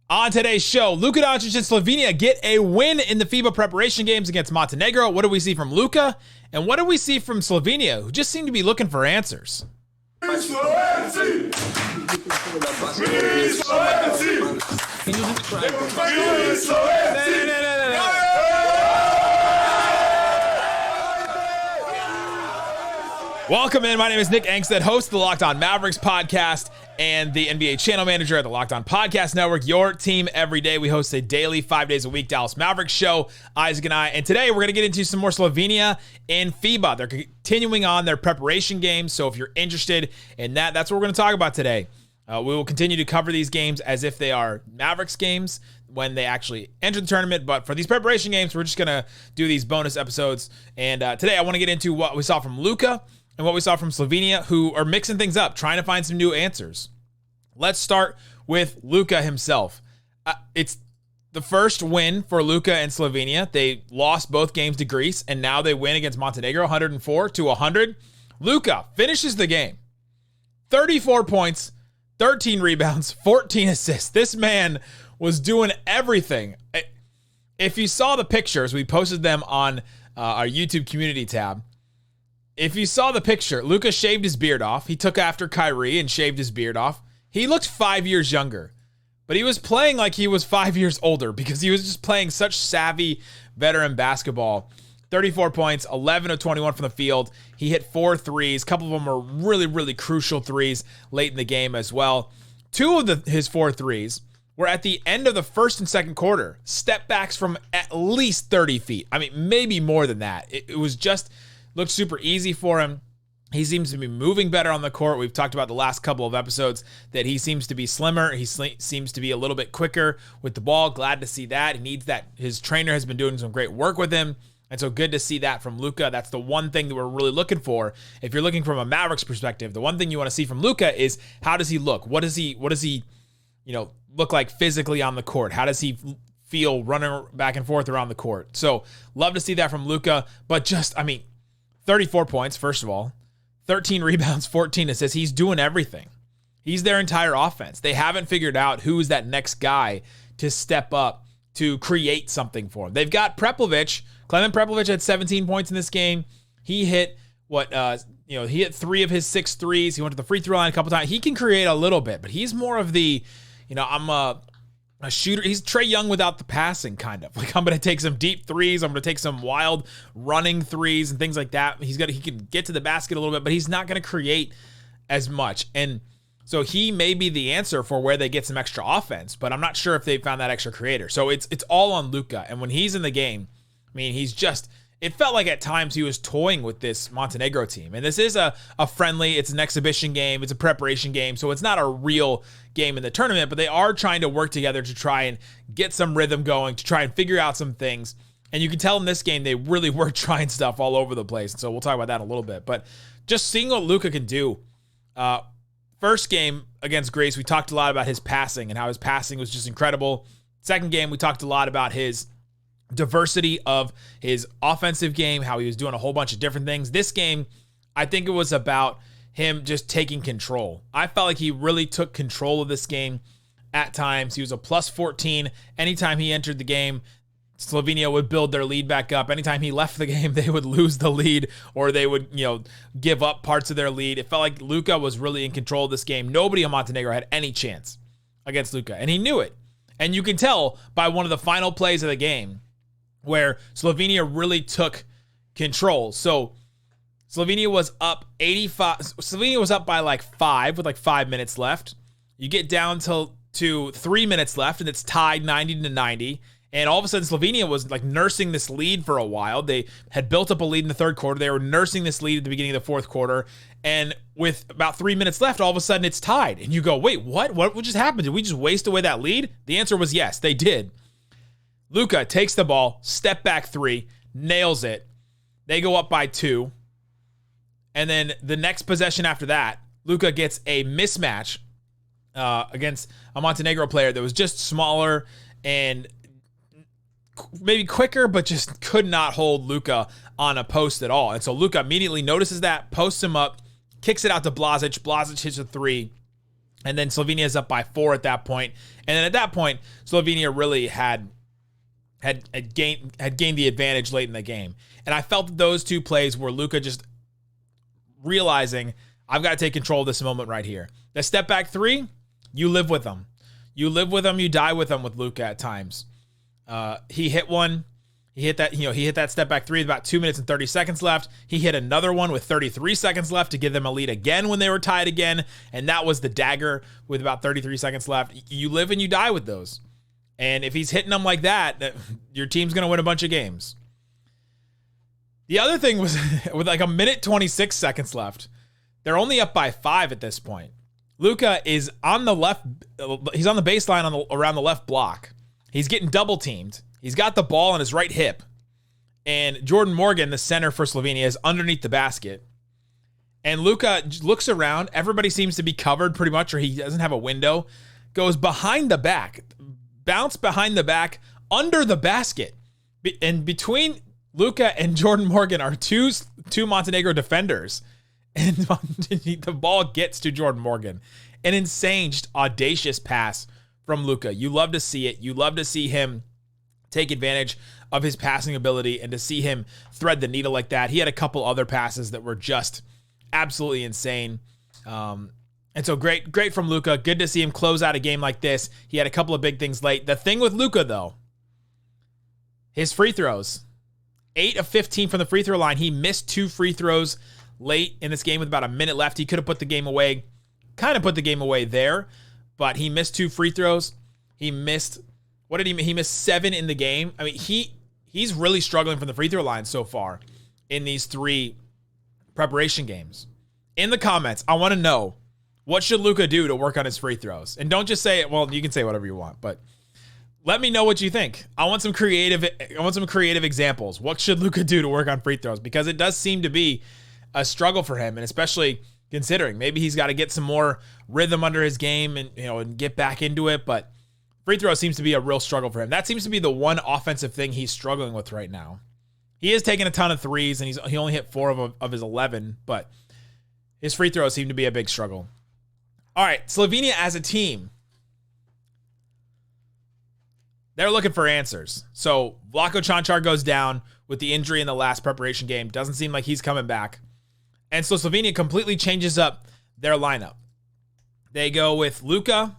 On today's show, Luka Doncic and Slovenia get a win in the FIBA preparation games against Montenegro. What do we see from Luka? And what do we see from Slovenia, who just seem to be looking for answers? Welcome in. My name is Nick Angstadt, host of the Locked On Mavericks podcast and the NBA channel manager at the Locked On Podcast Network, your team every day. We host a daily, 5 days a week Dallas Mavericks show, Isaac and I. And today we're going to get into some more Slovenia in FIBA. They're continuing on their preparation games. So if you're interested in that, that's what we're going to talk about today. We will continue to cover these games as if they are Mavericks games when they actually enter the tournament. But for these preparation games, we're just going to do these bonus episodes. And today I want to get into what we saw from Luka and what we saw from Slovenia, who are mixing things up, trying to find some new answers. Let's start with Luka himself. It's the first win for Luka and Slovenia. They lost both games to Greece, and now they win against Montenegro, 104-100. Luka finishes the game. 34 points, 13 rebounds, 14 assists. This man was doing everything. If you saw the pictures, we posted them on our YouTube community tab. If you saw the picture, Luka shaved his beard off. He took after Kyrie and shaved his beard off. He looked 5 years younger, but he was playing like he was 5 years older because he was just playing such savvy veteran basketball. 34 points, 11 of 21 from the field. He hit 4 threes. A couple of them were really, really crucial threes late in the game as well. Two of his 4 threes were at the end of the first and second quarter. Step backs from at least 30 feet. I mean, maybe more than that. It was just looked super easy for him. He seems to be moving better on the court. We've talked about the last couple of episodes that he seems to be slimmer. He seems to be a little bit quicker with the ball. Glad to see that. He needs that. His trainer has been doing some great work with him. And so good to see that from Luka. That's the one thing that we're really looking for. If you're looking from a Mavericks perspective, the one thing you want to see from Luka is how does he look? What does he, look like physically on the court? How does he feel running back and forth around the court? So love to see that from Luka, but 34 points, first of all, 13 rebounds, 14 assists. He's doing everything. He's their entire offense. They haven't figured out who's that next guy to step up to create something for him. They've got Prepelic. Clement Prepelic had 17 points in this game. He hit he hit 3 of his 6 threes. He went to the free throw line a couple times. He can create a little bit, but he's more of the, I'm a shooter. He's Trae Young without the passing, kind of. Like, I'm going to take some deep threes. I'm going to take some wild running threes and things like that. He can get to the basket a little bit, but he's not going to create as much. And so he may be the answer for where they get some extra offense, but I'm not sure if they found that extra creator. So it's all on Luka. And when he's in the game, it felt like at times he was toying with this Montenegro team. And this is a friendly, it's an exhibition game, it's a preparation game, so it's not a real game in the tournament, but they are trying to work together to try and get some rhythm going, to try and figure out some things. And you can tell in this game, they really were trying stuff all over the place. And so we'll talk about that in a little bit. But just seeing what Luka can do. First game against Greece, we talked a lot about his passing and how his passing was just incredible. Second game, we talked a lot about his diversity of his offensive game, how he was doing a whole bunch of different things. This game, I think it was about him just taking control. I felt like he really took control of this game at times. He was a plus 14. Anytime he entered the game, Slovenia would build their lead back up. Anytime he left the game, they would lose the lead or they would, give up parts of their lead. It felt like Luka was really in control of this game. Nobody on Montenegro had any chance against Luka, and he knew it. And you can tell by one of the final plays of the game where Slovenia really took control. So Slovenia was up 85. Slovenia was up by like 5 with like 5 minutes left. You get down to 3 minutes left, and it's tied 90-90. And all of a sudden, Slovenia was like nursing this lead for a while. They had built up a lead in the third quarter. They were nursing this lead at the beginning of the fourth quarter. And with about 3 minutes left, all of a sudden it's tied. And you go, wait, what? What just happened? Did we just waste away that lead? The answer was yes, they did. Luka takes the ball, step back 3, nails it. They go up by 2. And then the next possession after that, Luka gets a mismatch against a Montenegro player that was just smaller and maybe quicker, but just could not hold Luka on a post at all. And so Luka immediately notices that, posts him up, kicks it out to Blazic. Blazic hits a 3. And then Slovenia is up by 4 at that point. And then at that point, Slovenia really had gained the advantage late in the game. And I felt that those two plays were Luka just realizing, I've got to take control of this moment right here. The step back three, you live with them. You live with them, you die with them with Luka at times. He hit one. He hit that step back three with about 2 minutes and 30 seconds left. He hit another one with 33 seconds left to give them a lead again when they were tied again. And that was the dagger with about 33 seconds left. You live and you die with those. And if he's hitting them like that, your team's going to win a bunch of games. The other thing was with like a minute 26 seconds left, they're only up by 5 at this point. Luka is on the left. He's on the baseline around the left block. He's getting double teamed. He's got the ball on his right hip. And Jordan Morgan, the center for Slovenia, is underneath the basket. And Luka looks around. Everybody seems to be covered pretty much, or he doesn't have a window. Goes behind the back. Bounce behind the back, under the basket. And between Luka and Jordan Morgan are two Montenegro defenders. And the ball gets to Jordan Morgan. An insane, just audacious pass from Luka. You love to see it. You love to see him take advantage of his passing ability and to see him thread the needle like that. He had a couple other passes that were just absolutely insane. And so great from Luka. Good to see him close out a game like this. He had a couple of big things late. The thing with Luka, though, his free throws. 8 of 15 from the free throw line. He missed 2 free throws late in this game with about a minute left. He could have put the game away, kind of put the game away there, but he missed 2 free throws. He missed, what did he miss? He missed 7 in the game. I mean, he's really struggling from the free throw line so far in these 3 preparation games. In the comments, I want to know, what should Luka do to work on his free throws? And don't just say it. Well, you can say whatever you want, but let me know what you think. I want some creative examples. What should Luka do to work on free throws? Because it does seem to be a struggle for him, and especially considering maybe he's got to get some more rhythm under his game and get back into it. But free throw seems to be a real struggle for him. That seems to be the one offensive thing he's struggling with right now. He is taking a ton of threes, and he only hit 4 of his 11, but his free throws seem to be a big struggle. All right, Slovenia as a team, they're looking for answers. So Vlako Čančar goes down with the injury in the last preparation game. Doesn't seem like he's coming back. And so Slovenia completely changes up their lineup. They go with Luka,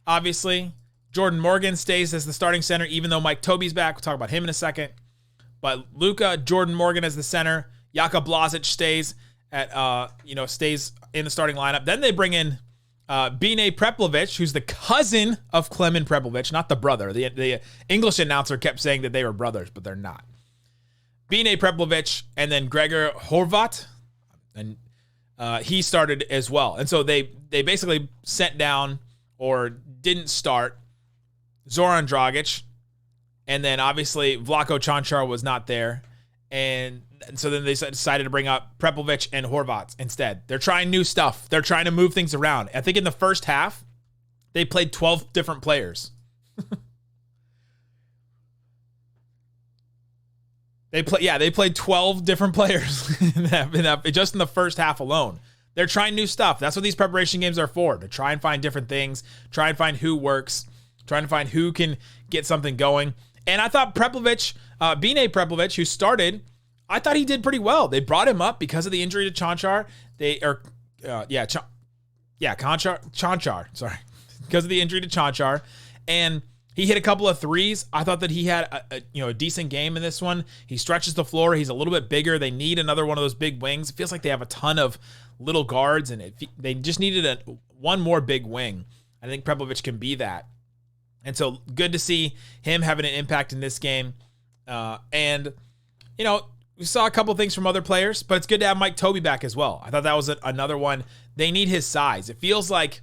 obviously. Jordan Morgan stays as the starting center, even though Mike Tobey's back. We'll talk about him in a second. But Luka, Jordan Morgan as the center. Jaka Blažić stays stays in the starting lineup. Then they bring in Bine Prepelic, who's the cousin of Klemen Prepelic, not the brother. The English announcer kept saying that they were brothers, but they're not. Bine Prepelic and then Gregor Horvat, and he started as well. And so they basically sent down or didn't start Zoran Dragic, and then obviously Vlako Čančar was not there, and so then they decided to bring up Prepelic and Horvat instead. They're trying new stuff. They're trying to move things around. I think in the first half, they played 12 different players. They played 12 different players just in the first half alone. They're trying new stuff. That's what these preparation games are for, to try and find different things, try and find who works, trying to find who can get something going. And I thought Prepelic, Bine Prepelic, who started, I thought he did pretty well. They brought him up because of the injury to Čančar. Čančar, sorry. Because of the injury to Čančar. And he hit a couple of threes. I thought that he had a decent game in this one. He stretches the floor. He's a little bit bigger. They need another one of those big wings. It feels like they have a ton of little guards, and they just needed one more big wing. I think Prepelic can be that. And so good to see him having an impact in this game. We saw a couple things from other players, but it's good to have Mike Tobey back as well. I thought that was another one. They need his size. It feels like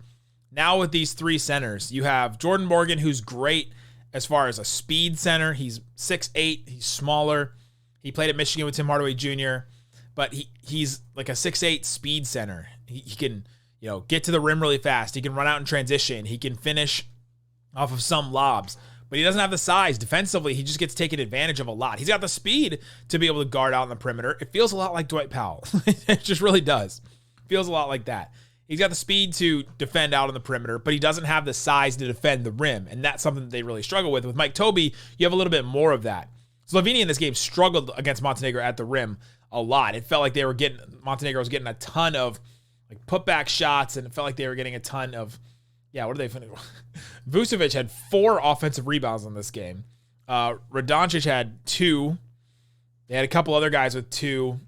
now with these 3 centers, you have Jordan Morgan, who's great as far as a speed center. He's 6'8". He's smaller. He played at Michigan with Tim Hardaway Jr., but he's like a 6'8" speed center. He can get to the rim really fast. He can run out in transition. He can finish off of some lobs. But he doesn't have the size. Defensively, he just gets taken advantage of a lot. He's got the speed to be able to guard out on the perimeter. It feels a lot like Dwight Powell. It just really does. Feels a lot like that. He's got the speed to defend out on the perimeter, but he doesn't have the size to defend the rim, and that's something that they really struggle with. With Mike Tobey, you have a little bit more of that. Slovenia in this game struggled against Montenegro at the rim a lot. It felt like Montenegro was getting a ton of like putback shots, and it felt like they were getting a ton of, what did they finish? Vucevic had 4 offensive rebounds in this game. Doncic had 2. They had a couple other guys with 2.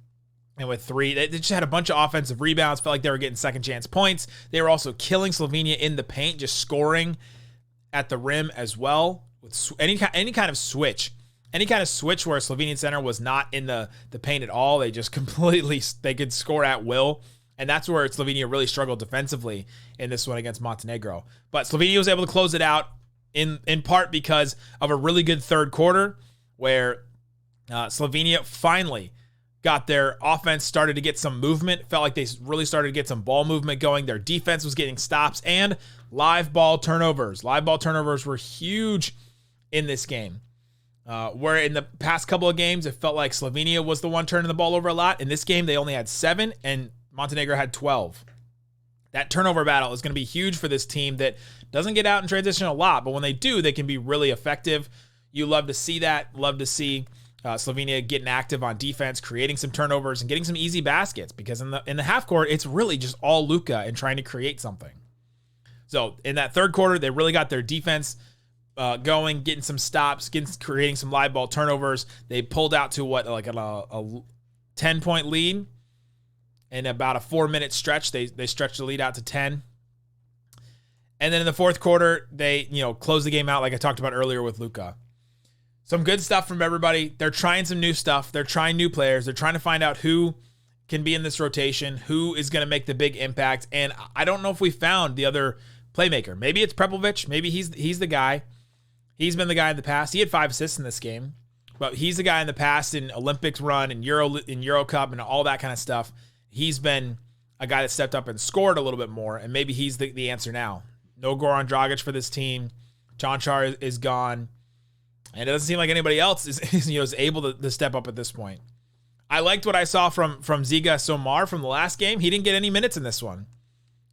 And with 3, they just had a bunch of offensive rebounds. Felt like they were getting second chance points. They were also killing Slovenia in the paint, just scoring at the rim as well. With any kind of switch. Any kind of switch where a Slovenian center was not in the paint at all. They just they could score at will. And that's where Slovenia really struggled defensively in this one against Montenegro. But Slovenia was able to close it out in part because of a really good third quarter where Slovenia finally got their offense started to get some movement. Felt like they really started to get some ball movement going. Their defense was getting stops and live ball turnovers. Live ball turnovers were huge in this game. Where in the past couple of games, it felt like Slovenia was the one turning the ball over a lot. In this game, they only had 7 and Montenegro had 12. That turnover battle is going to be huge for this team that doesn't get out in transition a lot, but when they do, they can be really effective. You love to see that. Love to see Slovenia getting active on defense, creating some turnovers, and getting some easy baskets, because in the half court, it's really just all Luka and trying to create something. So in that third quarter, they really got their defense going, getting some stops, creating some live ball turnovers. They pulled out to a 10-point lead. In about a 4-minute stretch, they stretched the lead out to 10. And then in the fourth quarter, they closed the game out like I talked about earlier with Luka. Some good stuff from everybody. They're trying some new stuff. They're trying new players. They're trying to find out who can be in this rotation, who is going to make the big impact. And I don't know if we found the other playmaker. Maybe it's Prepelic. Maybe he's the guy. He's been the guy in the past. He had 5 assists in this game, but he's the guy in the past in Olympics run and Euro Cup and all that kind of stuff. He's been a guy that stepped up and scored a little bit more, and maybe he's the answer now. No Goran Dragic for this team. Čančar is gone. And it doesn't seem like anybody else is able to step up at this point. I liked what I saw from Ziga Somar from the last game. He didn't get any minutes in this one.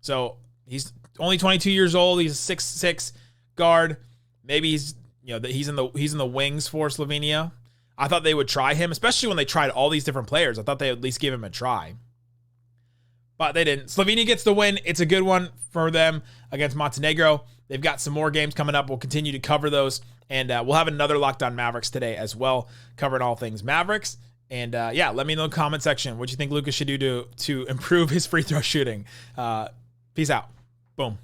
So he's only 22 years old. He's a 6'6" guard. Maybe he's in the wings for Slovenia. I thought they would try him, especially when they tried all these different players. I thought they would at least give him a try. But they didn't. Slovenia gets the win. It's a good one for them against Montenegro. They've got some more games coming up. We'll continue to cover those. And we'll have another Locked On Mavericks today as well, covering all things Mavericks. And let me know in the comment section what you think Luka should do to improve his free throw shooting. Peace out. Boom.